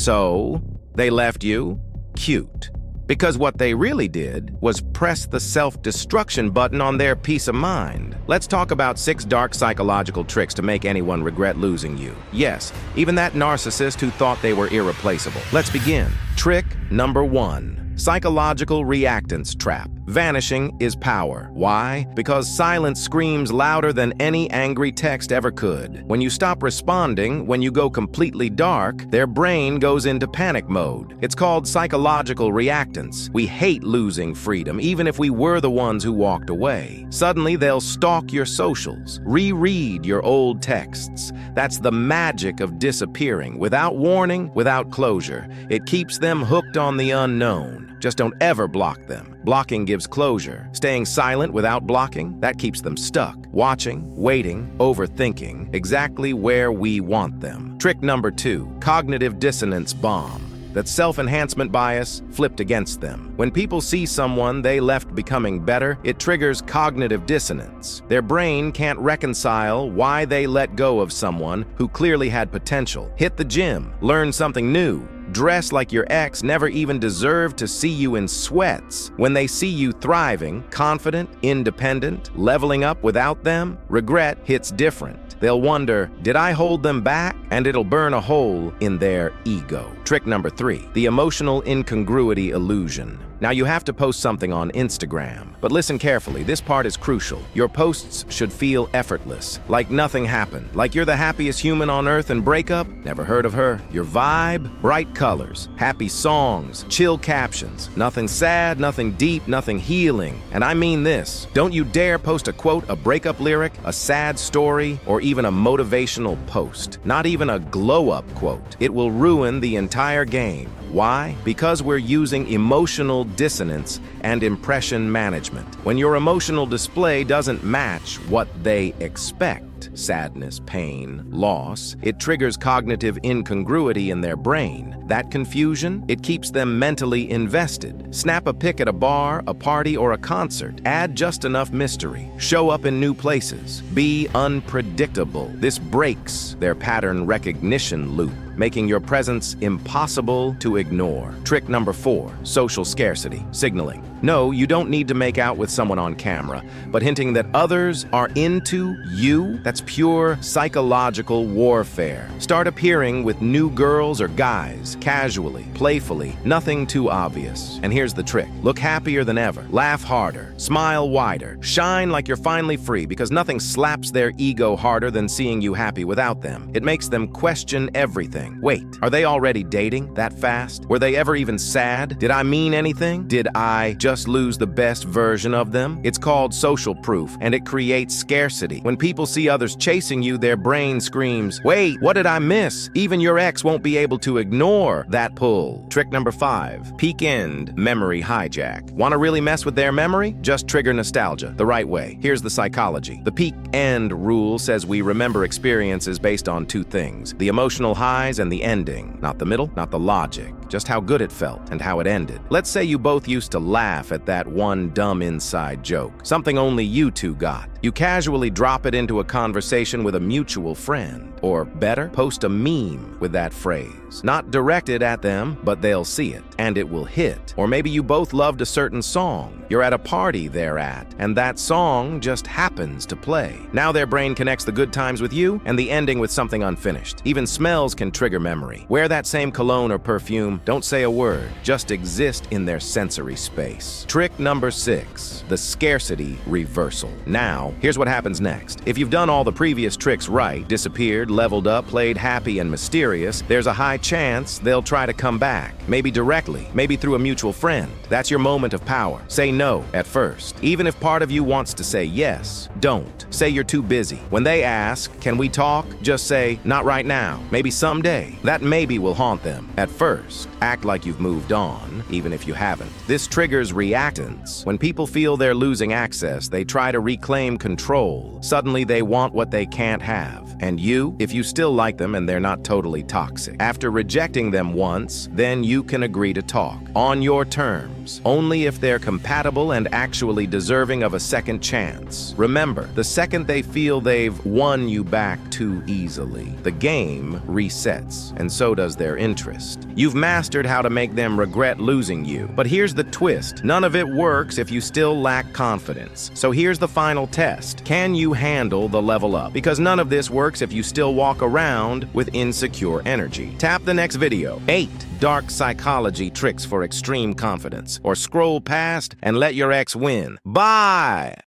So, they left you? Cute. Because what they really did was press the self-destruction button on their peace of mind. Let's talk about 6 dark psychological tricks to make anyone regret losing you. Yes, even that narcissist who thought they were irreplaceable. Let's begin. Trick number 1. Psychological reactance trap. Vanishing is power. Why? Because silence screams louder than any angry text ever could. When you stop responding, when you go completely dark, their brain goes into panic mode. It's called psychological reactance. We hate losing freedom, even if we were the ones who walked away. Suddenly, they'll stalk your socials, reread your old texts. That's the magic of disappearing, without warning, without closure. It keeps them hooked on the unknown. Just don't ever block them. Blocking gives closure. Staying silent without blocking, that keeps them stuck. Watching, waiting, overthinking, exactly where we want them. Trick number 2, cognitive dissonance bomb. That's self-enhancement bias flipped against them. When people see someone they left becoming better, it triggers cognitive dissonance. Their brain can't reconcile why they let go of someone who clearly had potential. Hit the gym, learn something new, dress like your ex never even deserved to see you in sweats. When they see you thriving, confident, independent, leveling up without them, regret hits different. They'll wonder, did I hold them back? And it'll burn a hole in their ego. Trick number 3, the emotional incongruity illusion. Now you have to post something on Instagram, but listen carefully, this part is crucial. Your posts should feel effortless, like nothing happened, like you're the happiest human on earth and break up, never heard of her. Your vibe, bright colors, happy songs, chill captions, nothing sad, nothing deep, nothing healing. And I mean this, don't you dare post a quote, a breakup lyric, a sad story, or even a motivational post. Not even a glow-up quote. It will ruin the entire game. Why? Because we're using emotional dissonance and impression management. When your emotional display doesn't match what they expect, sadness, pain, loss, it triggers cognitive incongruity in their brain. That confusion, it keeps them mentally invested. Snap a pic at a bar, a party, or a concert. Add just enough mystery. Show up in new places. Be unpredictable. This breaks their pattern recognition loop, making your presence impossible to ignore. Trick number 4, social scarcity, signaling. No, you don't need to make out with someone on camera, but hinting that others are into you, that's pure psychological warfare. Start appearing with new girls or guys, casually, playfully, nothing too obvious. And here's the trick. Look happier than ever, laugh harder, smile wider, shine like you're finally free, because nothing slaps their ego harder than seeing you happy without them. It makes them question everything. Wait, are they already dating that fast? Were they ever even sad? Did I mean anything? Did I just lose the best version of them? It's called social proof, and it creates scarcity. When people see others chasing you, their brain screams, wait, what did I miss? Even your ex won't be able to ignore that pull. Trick number 5, peak end memory hijack. Want to really mess with their memory? Just trigger nostalgia the right way. Here's the psychology. The peak end rule says we remember experiences based on 2 things, the emotional highs and the ending. Not the middle, not the logic, just how good it felt and how it ended. Let's say you both used to laugh at that one dumb inside joke, something only you two got. You casually drop it into a conversation with a mutual friend. Or better, post a meme with that phrase. Not directed at them, but they'll see it, and it will hit. Or maybe you both loved a certain song. You're at a party they're at, and that song just happens to play. Now their brain connects the good times with you and the ending with something unfinished. Even smells can trigger memory. Wear that same cologne or perfume, don't say a word, just exist in their sensory space. Trick number 6, the scarcity reversal. Now, here's what happens next. If you've done all the previous tricks right, disappeared, leveled up, played happy and mysterious, there's a high chance they'll try to come back. Maybe directly, maybe through a mutual friend. That's your moment of power. Say no at first. Even if part of you wants to say yes, don't. Say you're too busy. When they ask, can we talk? Just say, not right now, maybe someday. That maybe will haunt them. At first, act like you've moved on, even if you haven't. This triggers reactance. When people feel they're losing access, they try to reclaim control. Suddenly they want what they can't have. And you, if you still like them and they're not totally toxic. After rejecting them once, then you can agree to talk. On your terms. Only if they're compatible and actually deserving of a second chance. Remember, the second they feel they've won you back too easily, the game resets, and so does their interest. You've mastered how to make them regret losing you. But here's the twist. None of it works if you still lack confidence. So here's the final test. Can you handle the level up? Because none of this works if you still walk around with insecure energy. Tap the next video. 8 dark psychology tricks for extreme confidence. Or scroll past and let your ex win. Bye!